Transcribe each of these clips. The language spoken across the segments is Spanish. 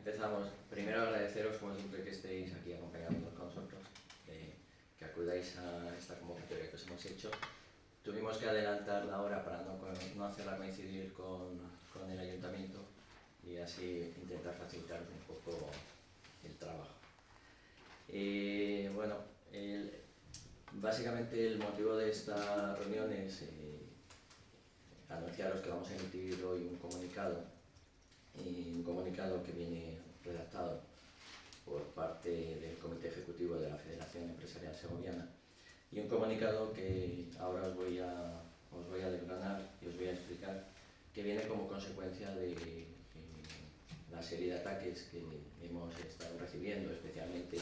empezamos. Primero agradeceros, como siempre, que estéis aquí acompañándonos con nosotros, que acudáis a esta convocatoria que os hemos hecho. Tuvimos que adelantar la hora para no hacerla coincidir con el ayuntamiento y así intentar facilitar un poco el trabajo. Bueno, básicamente el motivo de esta reunión es anunciaros que vamos a emitir hoy un comunicado que viene redactado por parte del Comité Ejecutivo de la Federación Empresarial Segoviana, y un comunicado que ahora os voy a desgranar y os voy a explicar, que viene como consecuencia de la serie de ataques que hemos estado recibiendo, especialmente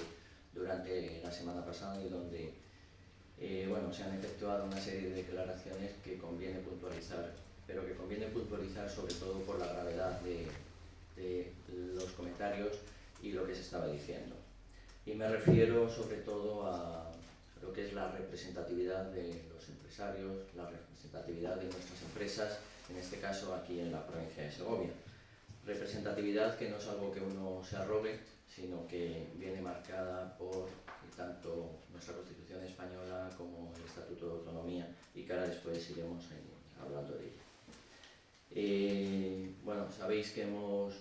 durante la semana pasada, y donde bueno, se han efectuado una serie de declaraciones que conviene puntualizar, pero que conviene puntualizar sobre todo por la gravedad de los comentarios y lo que se estaba diciendo. Y me refiero sobre todo a lo que es la representatividad de los empresarios, la representatividad de nuestras empresas, en este caso aquí en la provincia de Segovia. Representatividad que no es algo que uno se arrogue, sino que viene marcada por tanto nuestra Constitución española como el Estatuto de Autonomía, y que ahora después iremos hablando de ello. Bueno, sabéis que hemos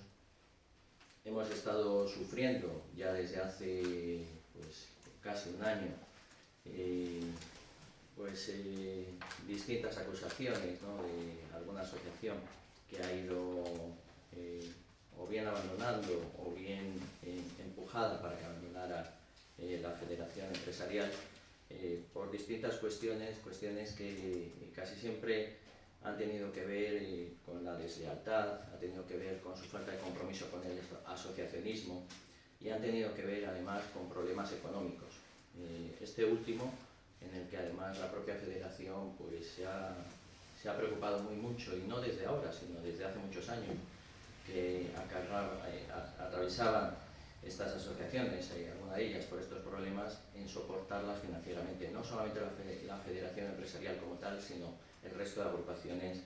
estado sufriendo ya desde hace casi un año distintas acusaciones, ¿no?, de alguna asociación que ha ido o bien abandonando o bien empujada para que abandonara la Federación Empresarial por distintas cuestiones que casi siempre han tenido que ver con la deslealtad, ha tenido que ver con su falta de compromiso con el asociacionismo, y han tenido que ver además con problemas económicos. Este último, en el que además la propia Federación se ha preocupado muy mucho, y no desde ahora, sino desde hace muchos años, que atravesaban estas asociaciones, alguna de ellas por estos problemas, en soportarlas financieramente, no solamente la Federación Empresarial como tal, sino el resto de agrupaciones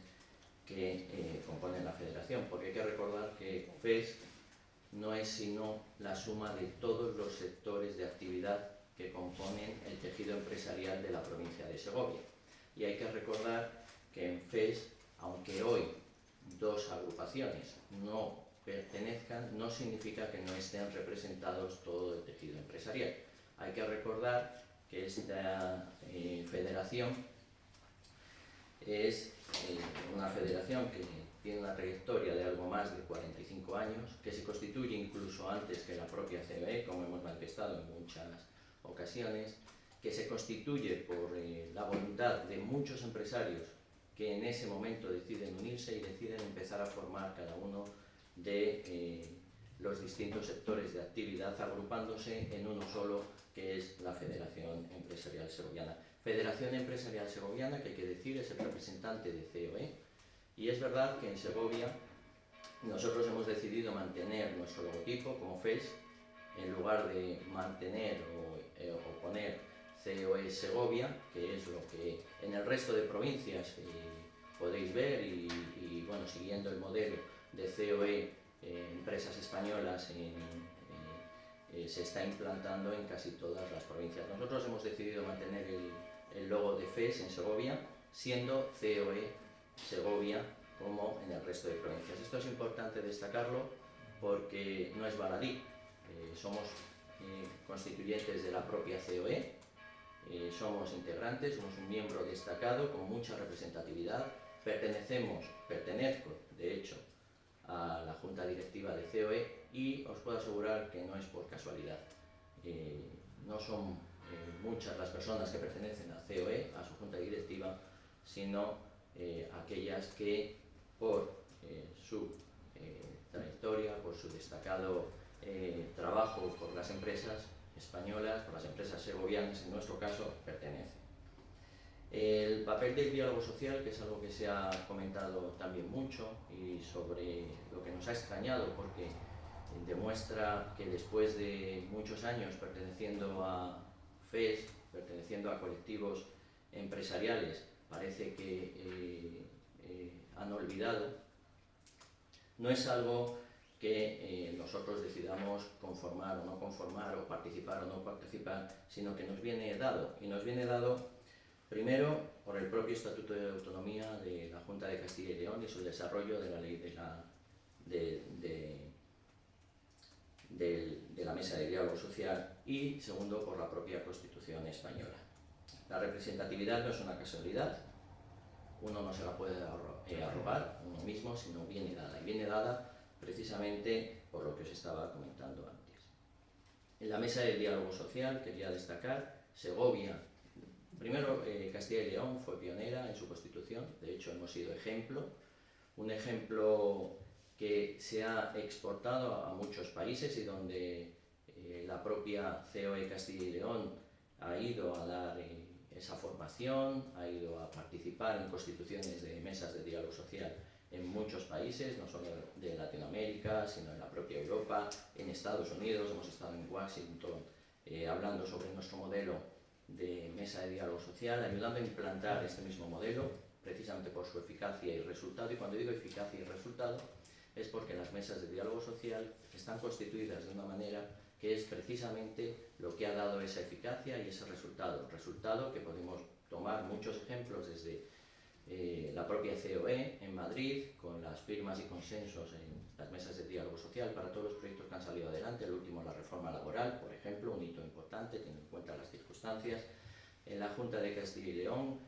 que componen la Federación, porque hay que recordar que FES no es sino la suma de todos los sectores de actividad que componen el tejido empresarial de la provincia de Segovia. Y hay que recordar que en FES, aunque hoy dos agrupaciones no pertenezcan, no significa que no estén representados todo el tejido empresarial. Hay que recordar que esta federación es una federación que tiene una trayectoria de algo más de 45 años, que se constituye incluso antes que la propia COE, como hemos manifestado en muchas ocasiones, que se constituye por la voluntad de muchos empresarios que en ese momento deciden unirse y deciden empezar a formar cada uno de los distintos sectores de actividad, agrupándose en uno solo, que es la Federación Empresarial Segoviana. Federación Empresarial Segoviana, que hay que decir es el representante de COE, y es verdad que en Segovia nosotros hemos decidido mantener nuestro logotipo como FES, en lugar de mantener o poner COE Segovia, que es lo que en el resto de provincias podéis ver, y bueno, siguiendo el modelo de COE, empresas españolas, se está implantando en casi todas las provincias. Nosotros hemos decidido mantener el logo de FES en Segovia, siendo COE Segovia como en el resto de provincias. Esto es importante destacarlo porque no es baladí. Somos constituyentes de la propia COE, somos integrantes, somos un miembro destacado con mucha representatividad. Pertenezco, de hecho, a la Junta Directiva de COE, y os puedo asegurar que no es por casualidad. No son muchas las personas que pertenecen a COE, a su Junta Directiva, sino aquellas que por su trayectoria, por su destacado trabajo por las empresas españolas, por las empresas segovianas, en nuestro caso, pertenecen. El papel del diálogo social, que es algo que se ha comentado también mucho, y sobre lo que nos ha extrañado, porque demuestra que después de muchos años perteneciendo a FES, perteneciendo a colectivos empresariales, parece que han olvidado. No es algo que nosotros decidamos conformar o no conformar, o participar o no participar, sino que nos viene dado. Y nos viene dado primero por el propio Estatuto de Autonomía de la Junta de Castilla y León y su desarrollo de la ley de la Mesa de Diálogo Social, y segundo por la propia Constitución española. La representatividad no es una casualidad, uno no se la puede arrogar uno mismo, sino viene dada, y viene dada precisamente por lo que os estaba comentando antes. En la Mesa de Diálogo Social quería destacar Segovia. Primero, Castilla y León fue pionera en su constitución, de hecho hemos sido ejemplo, un ejemplo que se ha exportado a muchos países y donde la propia COE Castilla y León ha ido a dar esa formación, ha ido a participar en constituciones de mesas de diálogo social en muchos países, no solo de Latinoamérica, sino en la propia Europa, en Estados Unidos. Hemos estado en Washington hablando sobre nuestro modelo de mesa de diálogo social, ayudando a implantar este mismo modelo, precisamente por su eficacia y resultado. Y cuando digo eficacia y resultado, es porque las mesas de diálogo social están constituidas de una manera que es precisamente lo que ha dado esa eficacia y ese resultado que podemos tomar muchos ejemplos desde la propia COE en Madrid, con las firmas y consensos en las mesas de diálogo social para todos los proyectos que han salido adelante, el último la reforma laboral, por ejemplo, un hito importante teniendo en cuenta las circunstancias, en la Junta de Castilla y León,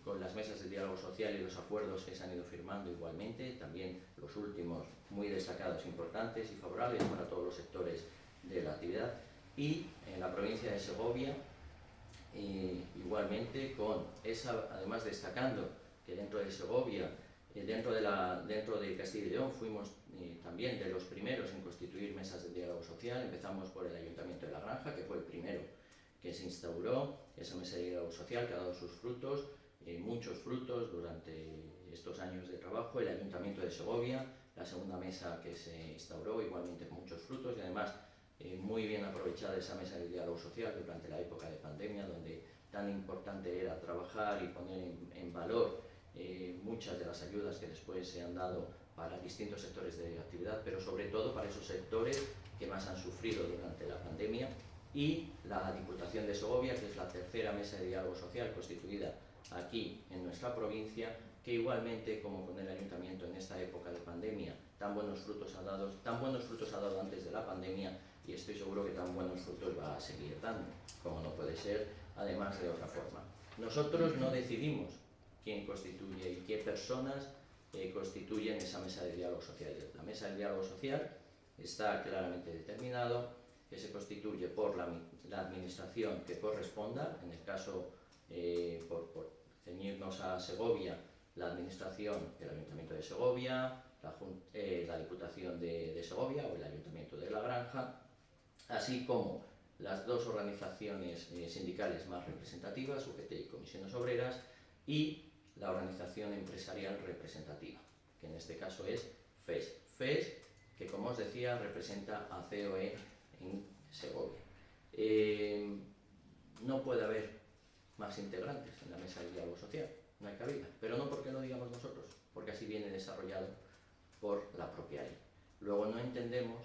con las mesas de diálogo social y los acuerdos que se han ido firmando igualmente, también los últimos muy destacados, importantes y favorables para todos los sectores de la actividad, y en la provincia de Segovia, igualmente con esa, además destacando que dentro de Segovia, dentro de Castilla y León, fuimos también de los primeros en constituir mesas de diálogo social. Empezamos por el Ayuntamiento de La Granja, que fue el primero que se instauró esa mesa de diálogo social, que ha dado sus frutos, muchos frutos durante estos años de trabajo. El Ayuntamiento de Segovia, la segunda mesa que se instauró, igualmente con muchos frutos, y además muy bien aprovechada esa mesa de diálogo social durante la época de pandemia, donde tan importante era trabajar y poner en valor muchas de las ayudas que después se han dado para distintos sectores de actividad, pero sobre todo para esos sectores que más han sufrido durante la pandemia. Y la Diputación de Segovia, que es la tercera mesa de diálogo social constituida aquí en nuestra provincia, que igualmente, como con el Ayuntamiento en esta época de pandemia, tan buenos frutos ha dado antes de la pandemia, y estoy seguro que tan buenos frutos va a seguir dando, como no puede ser además de otra forma. Nosotros no decidimos quién constituye y qué personas constituyen esa mesa de diálogo social. La mesa de diálogo social está claramente determinado que se constituye por la administración que corresponda, en el caso, por ceñirnos a Segovia, la administración del Ayuntamiento de Segovia, la Diputación de Segovia o el Ayuntamiento de La Granja, así como las dos organizaciones sindicales más representativas, UGT y Comisiones Obreras, y la organización empresarial representativa, que en este caso es FES. FES, que como os decía, representa a COE en Segovia. No puede haber más integrantes en la mesa de diálogo social, no hay cabida, pero no porque lo digamos nosotros, porque así viene desarrollado por la propia ley. Luego no entendemos,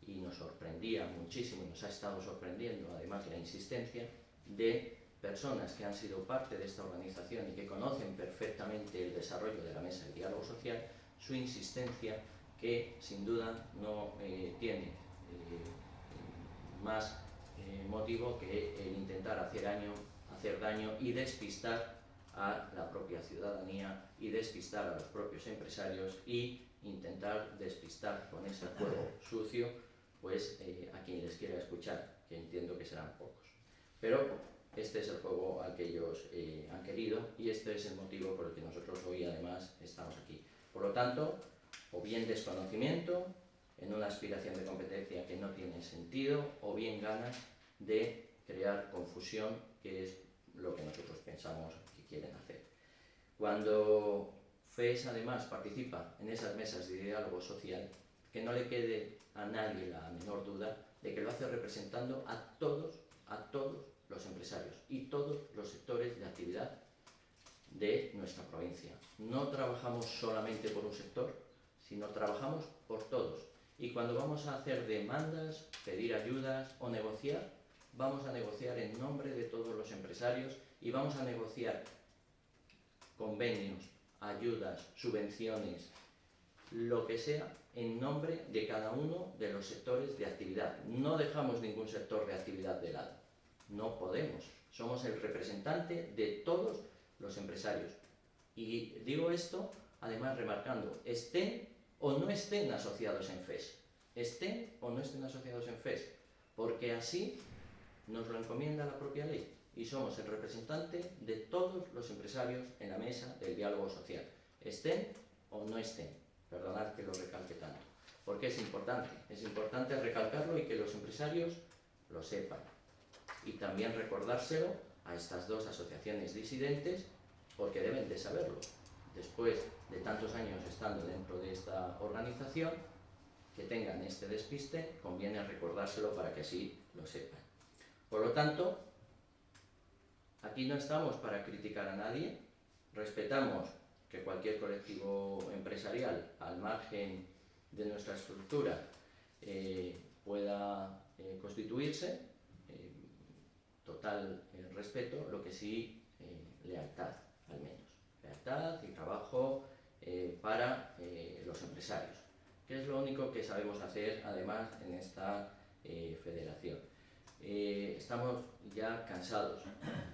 y nos sorprendía muchísimo, y nos ha estado sorprendiendo además la insistencia de personas que han sido parte de esta organización y que conocen perfectamente el desarrollo de la mesa de diálogo social, su insistencia, que sin duda no tiene más motivo que el intentar hacer daño y despistar a la propia ciudadanía y despistar a los propios empresarios y intentar despistar con ese juego sucio pues a quien les quiera escuchar, que entiendo que serán pocos. Pero este es el juego al que ellos han querido, y este es el motivo por el que nosotros hoy además estamos aquí. Por lo tanto, o bien desconocimiento en una aspiración de competencia que no tiene sentido, o bien ganas de crear confusión, que es lo que nosotros pensamos que quieren hacer. Cuando FES además participa en esas mesas de diálogo social, que no le quede a nadie la menor duda de que lo hace representando a todos los empresarios y todos los sectores de actividad de nuestra provincia. No trabajamos solamente por un sector, sino trabajamos por todos. Y cuando vamos a hacer demandas, pedir ayudas o negociar, vamos a negociar en nombre de todos los empresarios y vamos a negociar convenios, ayudas, subvenciones, lo que sea, en nombre de cada uno de los sectores de actividad. No dejamos ningún sector de actividad de lado. No podemos. Somos el representante de todos los empresarios. Y digo esto, además, remarcando, estén o no estén asociados en FES. Estén o no estén asociados en FES. Porque así nos lo encomienda la propia ley. Y somos el representante de todos los empresarios en la mesa del diálogo social. Estén o no estén. Perdonad que lo recalque tanto. Porque es importante recalcarlo y que los empresarios lo sepan. Y también recordárselo a estas dos asociaciones disidentes, porque deben de saberlo. Después de tantos años estando dentro de esta organización, que tengan este despiste, conviene recordárselo para que así lo sepan. Por lo tanto, aquí no estamos para criticar a nadie, respetamos que cualquier colectivo empresarial, al margen de nuestra estructura, pueda constituirse, total respeto, lo que sí, lealtad, al menos. Lealtad y trabajo para los empresarios, que es lo único que sabemos hacer, además, en esta federación. Estamos ya cansados,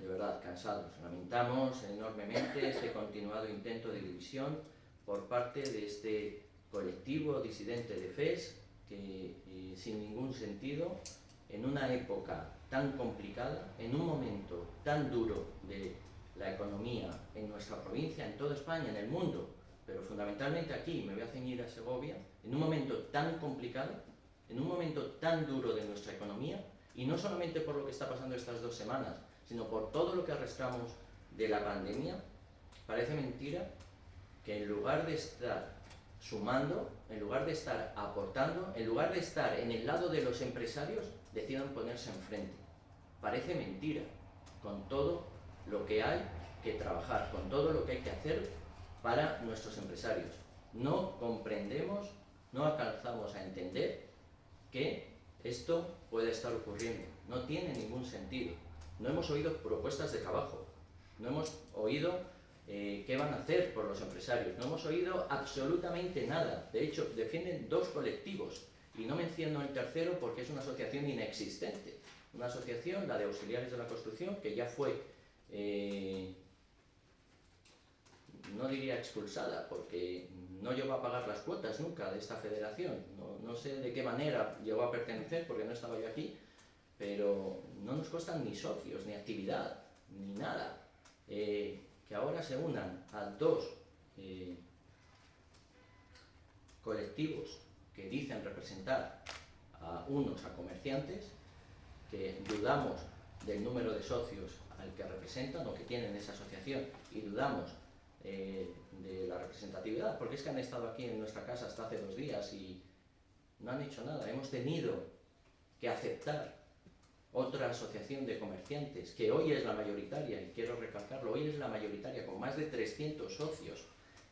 de verdad cansados. Lamentamos enormemente este continuado intento de división por parte de este colectivo disidente de FES, que sin ningún sentido, en una época tan complicada, en un momento tan duro de la economía en nuestra provincia, en toda España, en el mundo, pero fundamentalmente aquí, me voy a ceñir a Segovia, en un momento tan complicado, en un momento tan duro de nuestra economía, y no solamente por lo que está pasando estas 2 semanas, sino por todo lo que arrastramos de la pandemia, parece mentira que en lugar de estar sumando, en lugar de estar aportando, en lugar de estar en el lado de los empresarios, decidan ponerse enfrente. Parece mentira, con todo lo que hay que trabajar, con todo lo que hay que hacer para nuestros empresarios. No comprendemos, no alcanzamos a entender que esto puede estar ocurriendo. No tiene ningún sentido. No hemos oído propuestas de trabajo, no hemos oído qué van a hacer por los empresarios, no hemos oído absolutamente nada. De hecho, defienden 2 colectivos, y no menciono el tercero porque es una asociación inexistente. Una asociación, la de auxiliares de la construcción, que ya fue, no diría expulsada, porque no llegó a pagar las cuotas nunca de esta federación. No sé de qué manera llegó a pertenecer, porque no estaba yo aquí, pero no nos costan ni socios, ni actividad, ni nada. Que ahora se unan a 2 colectivos que dicen representar a unos a comerciantes, que dudamos del número de socios al que representan o que tienen esa asociación, y dudamos de la representatividad, porque es que han estado aquí en nuestra casa hasta hace 2 días y no han hecho nada. Hemos tenido que aceptar otra asociación de comerciantes, que hoy es la mayoritaria, y quiero recalcarlo, hoy es la mayoritaria, con más de 300 socios,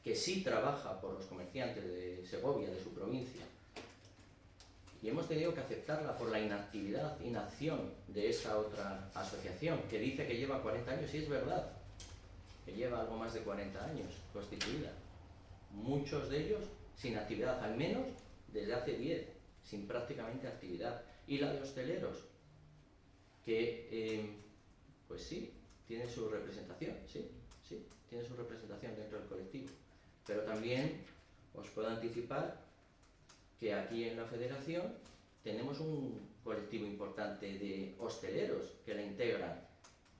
que sí trabaja por los comerciantes de Segovia, de su provincia. Y hemos tenido que aceptarla por la inacción de esta otra asociación, que dice que lleva 40 años, y es verdad, que lleva algo más de 40 años constituida. Muchos de ellos sin actividad, al menos desde hace 10, sin prácticamente actividad. Y la de hosteleros, que pues sí, tiene su representación, sí, tiene su representación dentro del colectivo. Pero también os puedo anticipar que aquí en la federación tenemos un colectivo importante de hosteleros que la integran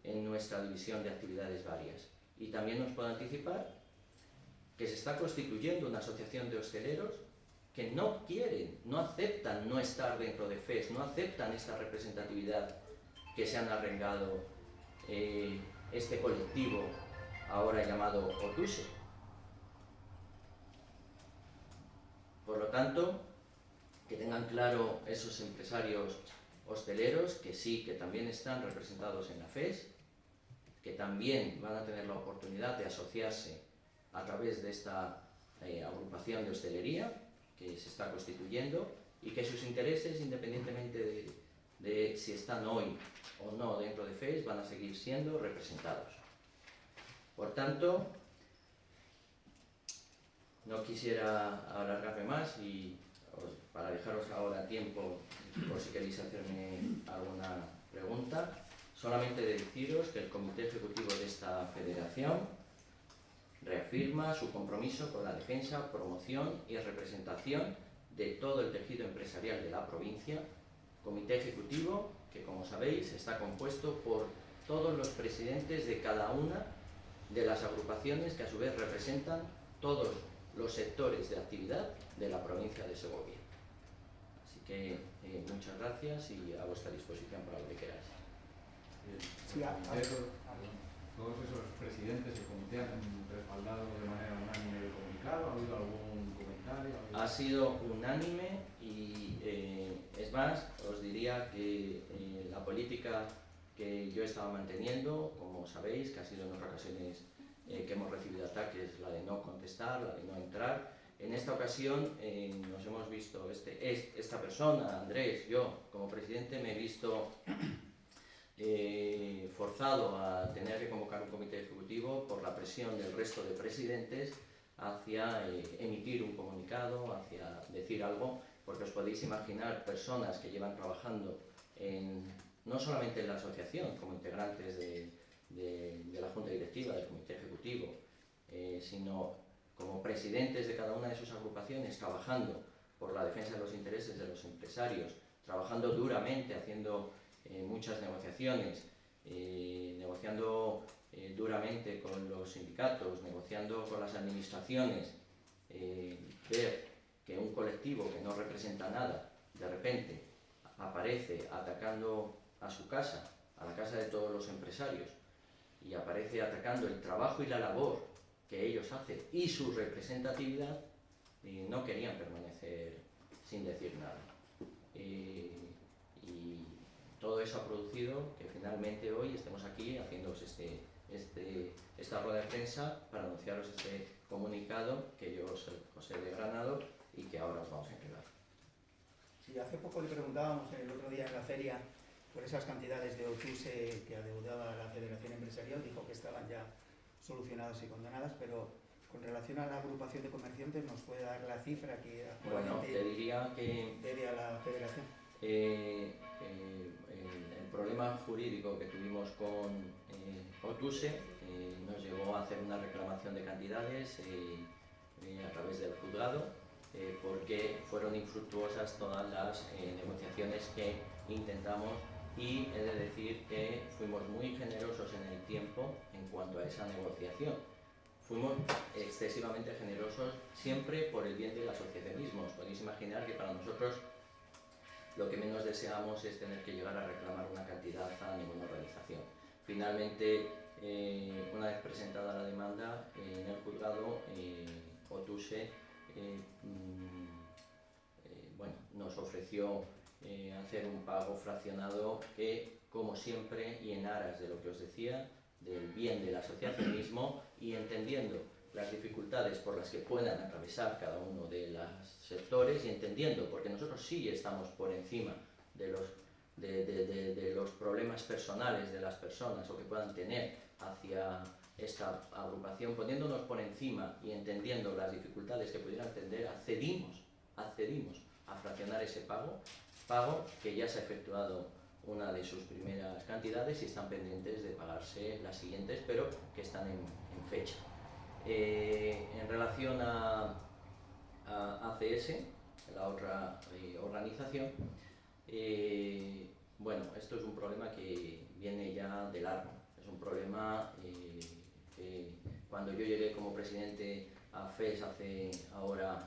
en nuestra división de actividades varias. Y también os puedo anticipar que se está constituyendo una asociación de hosteleros que no quieren, no aceptan no estar dentro de FES, no aceptan esta representatividad que se han arrengado este colectivo ahora llamado OTUSE. Por lo tanto, que tengan claro esos empresarios hosteleros que sí, que también están representados en la FES, que también van a tener la oportunidad de asociarse a través de esta agrupación de hostelería que se está constituyendo, y que sus intereses, independientemente de si están hoy o no dentro de FES, van a seguir siendo representados. Por tanto, no quisiera alargarme más y para dejaros ahora tiempo por si queréis hacerme alguna pregunta, solamente deciros que el Comité Ejecutivo de esta federación reafirma su compromiso con la defensa, promoción y representación de todo el tejido empresarial de la provincia. Comité Ejecutivo que, como sabéis, está compuesto por todos los presidentes de cada una de las agrupaciones que a su vez representan todos los sectores de actividad de la provincia de Segovia. Así que muchas gracias y a vuestra disposición para lo que queráis. Sí, todos esos presidentes del comité han respaldado de manera unánime el comunicado. ¿Ha habido algún comentario? Ha sido unánime y es más, os diría que la política que yo estaba manteniendo, como sabéis, que ha sido en otras ocasiones que hemos recibido ataques, la de no contestar, la de no entrar. En esta ocasión nos hemos visto, esta persona, Andrés, yo como presidente me he visto forzado a tener que convocar un comité ejecutivo por la presión del resto de presidentes hacia emitir un comunicado, hacia decir algo, porque os podéis imaginar personas que llevan trabajando no solamente en la asociación como integrantes de la Junta Directiva, del Comité Ejecutivo, sino como presidentes de cada una de sus agrupaciones, trabajando por la defensa de los intereses de los empresarios, trabajando duramente, haciendo muchas negociaciones, negociando duramente con los sindicatos, negociando con las administraciones, ver que un colectivo que no representa nada, de repente aparece atacando a su casa, a la casa de todos los empresarios, y aparece atacando el trabajo y la labor que ellos hacen y su representatividad, no querían permanecer sin decir nada. Y todo eso ha producido que finalmente hoy estemos aquí haciéndoos esta rueda de prensa para anunciaros este comunicado que yo os he desgranado y que ahora os vamos a entregar. Sí, hace poco le preguntábamos el otro día en la feria por esas cantidades de OTUSE que adeudaba la Federación Empresarial, dijo que estaban ya solucionadas y condenadas, pero con relación a la agrupación de comerciantes, ¿nos puede dar la cifra que actualmente te diría que debe a la Federación? El problema jurídico que tuvimos con OTUSE nos llevó a hacer una reclamación de cantidades a través del juzgado porque fueron infructuosas todas las negociaciones que intentamos, y he de decir que fuimos muy generosos en el tiempo en cuanto a esa negociación. Fuimos excesivamente generosos siempre por el bien del asociacionismo. Os podéis imaginar que para nosotros lo que menos deseamos es tener que llegar a reclamar una cantidad a ninguna organización. Finalmente, una vez presentada la demanda en el juzgado, OTUSE nos ofreció hacer un pago fraccionado que, como siempre, y en aras de lo que os decía, del bien del asociacionismo y entendiendo las dificultades por las que puedan atravesar cada uno de los sectores, y entendiendo, porque nosotros sí estamos por encima de los problemas personales de las personas o que puedan tener hacia esta agrupación, poniéndonos por encima y entendiendo las dificultades que pudieran tener, accedimos a fraccionar ese pago que ya se ha efectuado una de sus primeras cantidades y están pendientes de pagarse las siguientes, pero que están en fecha. En relación a ACS, la otra organización, esto es un problema que viene ya de largo. Es un problema que cuando yo llegué como presidente a FES hace ahora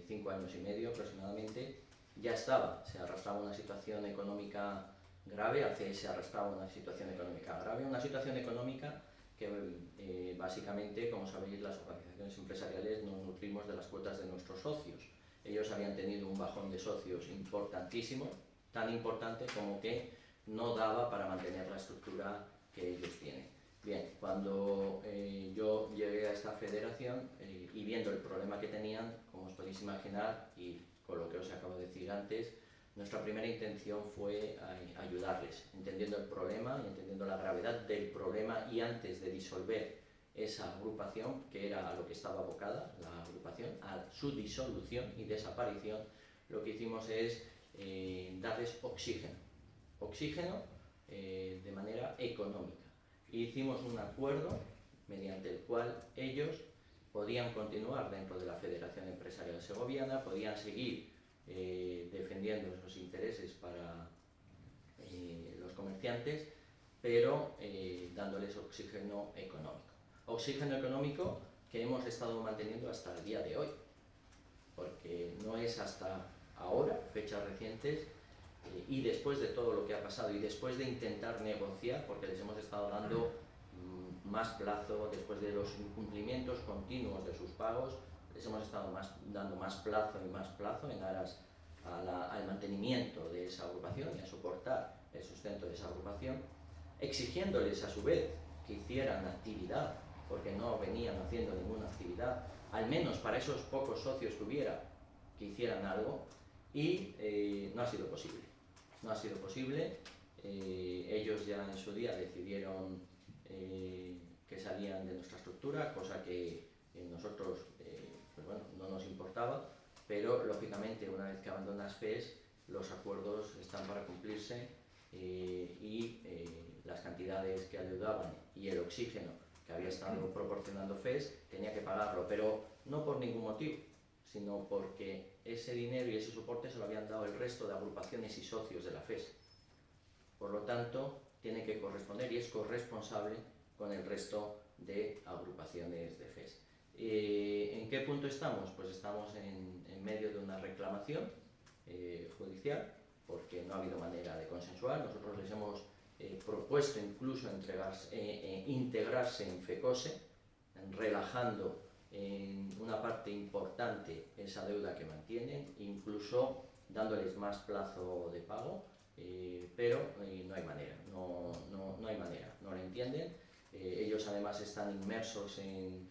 5 años y medio aproximadamente, ya se arrastraba una situación económica grave, ACS arrastraba una situación económica grave, una situación económica que básicamente, como sabéis, las organizaciones empresariales nos nutrimos de las cuotas de nuestros socios. Ellos habían tenido un bajón de socios importantísimo, tan importante como que no daba para mantener la estructura que ellos tienen. Bien, cuando yo llegué a esta federación y viendo el problema que tenían, como os podéis imaginar, y con lo que os acabo de decir antes, nuestra primera intención fue ayudarles, entendiendo el problema y entendiendo la gravedad del problema, y antes de disolver esa agrupación, que era a lo que estaba abocada la agrupación, a su disolución y desaparición, lo que hicimos es darles oxígeno de manera económica. Y hicimos un acuerdo mediante el cual ellos podían continuar dentro de la Federación Empresarial Segoviana, podían seguir defendiendo esos intereses para los comerciantes, pero dándoles oxígeno económico. Oxígeno económico que hemos estado manteniendo hasta el día de hoy, porque no es hasta ahora, fechas recientes, y después de todo lo que ha pasado y después de intentar negociar, porque les hemos estado dando más plazo, después de los incumplimientos continuos de sus pagos, les hemos estado dando más plazo en aras al mantenimiento de esa agrupación y a soportar el sustento de esa agrupación, exigiéndoles a su vez que hicieran actividad, porque no venían haciendo ninguna actividad, al menos para esos pocos socios que hubiera, que hicieran algo, y no ha sido posible. No ha sido posible. Ellos ya en su día decidieron que salían de nuestra estructura, cosa que nosotros pues bueno, no nos importaba, pero lógicamente una vez que abandonas FES, los acuerdos están para cumplirse, y las cantidades que ayudaban y el oxígeno que había estado proporcionando FES tenía que pagarlo, pero no por ningún motivo, sino porque ese dinero y ese soporte se lo habían dado el resto de agrupaciones y socios de la FES. Por lo tanto, tiene que corresponder y es corresponsable con el resto de agrupaciones de FES. ¿En qué punto estamos? Pues estamos en medio de una reclamación judicial, porque no ha habido manera de consensuar. Nosotros les hemos propuesto incluso integrarse en FECOSE, relajando en una parte importante esa deuda que mantienen, incluso dándoles más plazo de pago, pero no hay manera, no hay manera, no lo entienden. Ellos además están inmersos en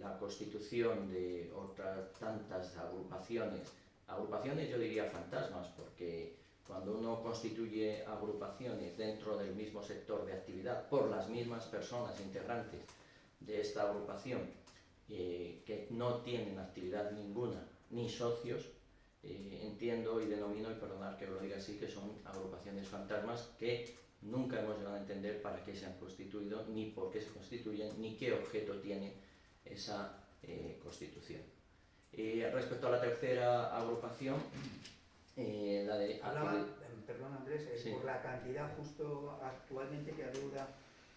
la constitución de otras tantas agrupaciones yo diría fantasmas, porque cuando uno constituye agrupaciones dentro del mismo sector de actividad por las mismas personas integrantes de esta agrupación, que no tienen actividad ninguna ni socios, entiendo y denomino, y perdonad que lo diga así, que son agrupaciones fantasmas que nunca hemos llegado a entender para qué se han constituido, ni por qué se constituyen, ni qué objeto tiene esa constitución. Respecto a la tercera agrupación, la de... Hablaba, perdón Andrés, sí, por la cantidad justo actualmente que adeuda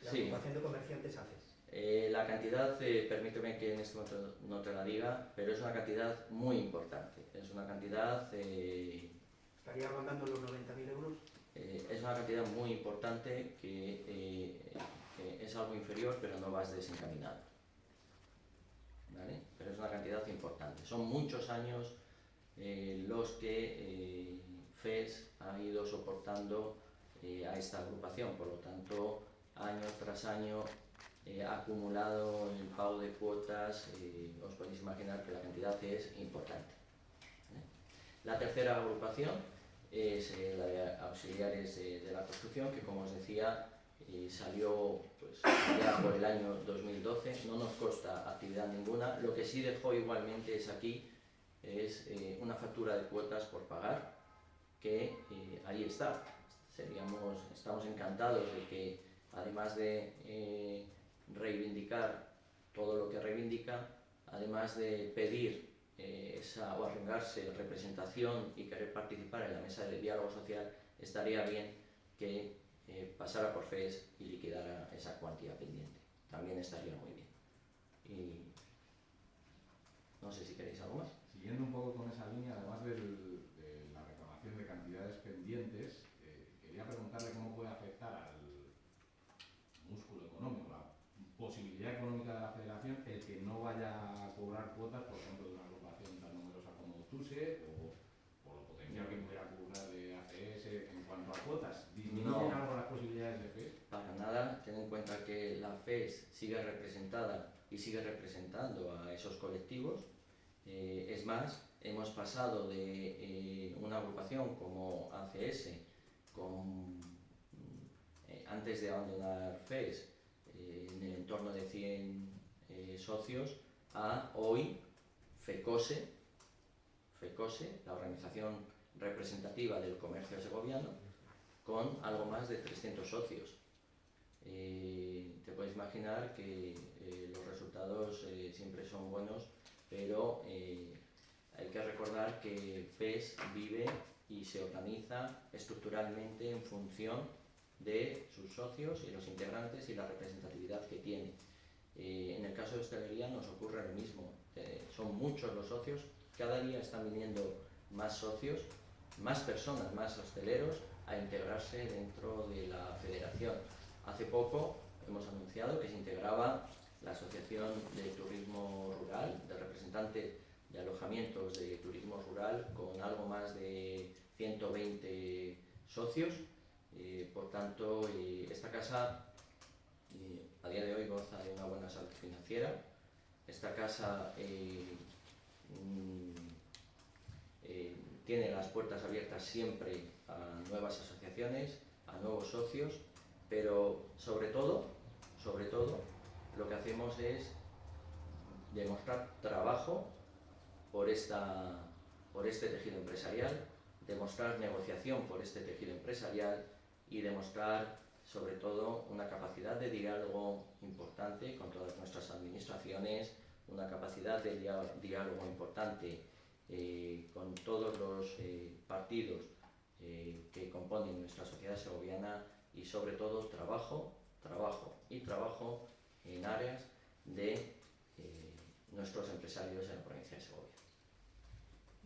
la agrupación de comerciantes a FES. La cantidad, permíteme que en este momento no te la diga, pero es una cantidad muy importante. Es una cantidad... ¿Estaría rondando los 90.000 euros? Es una cantidad muy importante que es algo inferior, pero no vas desencaminado. ¿Vale? Pero es una cantidad importante. Son muchos años los que FES ha ido soportando a esta agrupación, por lo tanto, año tras año ha acumulado el pago de cuotas, os podéis imaginar que la cantidad es importante. La tercera agrupación es la de auxiliares de la construcción, que como os decía salió pues, ya por el año 2012, no nos consta actividad ninguna. Lo que sí dejó igualmente es aquí, es una factura de cuotas por pagar, que ahí está. Estamos encantados de que, además de reivindicar todo lo que reivindica, además de pedir o arrogarse representación y querer participar en la mesa de diálogo social, estaría bien que pasara por FES y liquidara esa cuantía pendiente. También estaría muy bien. Y no sé si queréis algo más. Siguiendo un poco con esa línea, además de la reclamación de cantidades pendientes, quería preguntarle cómo puede afectar al músculo económico, la posibilidad económica de la federación, el que no vaya a cobrar cuotas, por ejemplo, de una agrupación tan numerosa como TUSE, o lo potencial que pudiera cobrar de ACS en cuanto a cuotas. ¿Disminuyen algo las posibilidades de FES? Para nada. Ten en cuenta que la FES sigue representada y sigue representando a esos colectivos. Es más, hemos pasado de una agrupación como ACS, antes de abandonar FES, en el entorno de 100 socios, a hoy FECOSE, la organización representativa del comercio segoviano, con algo más de 300 socios. Te puedes imaginar que los resultados siempre son buenos, pero hay que recordar que FES vive y se organiza estructuralmente en función de sus socios y los integrantes y la representatividad que tiene. En el caso de hostelería nos ocurre lo mismo. Son muchos los socios, cada día están viniendo más socios, más personas, más hosteleros a integrarse dentro de la federación. Hace poco hemos anunciado que se integraba la Asociación de Turismo Rural, de representantes de alojamientos de turismo rural, con algo más de 120 socios. Por tanto, esta casa a día de hoy goza de una buena salud financiera. Esta casa tiene las puertas abiertas siempre a nuevas asociaciones, a nuevos socios, pero sobre todo, lo que hacemos es demostrar trabajo por este tejido empresarial, demostrar negociación por este tejido empresarial y demostrar, sobre todo, una capacidad de diálogo importante con todas nuestras administraciones, una capacidad de diálogo importante con todos los partidos que componen nuestra sociedad segoviana y, sobre todo, trabajo en áreas de nuestros empresarios en la provincia de Segovia.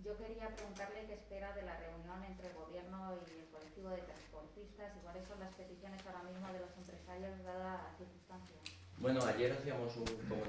Yo quería preguntarle qué espera de la reunión entre el Gobierno y el colectivo de transportistas y cuáles son las peticiones ahora mismo de los empresarios dada la circunstancia. Bueno, ayer hacíamos un comunicado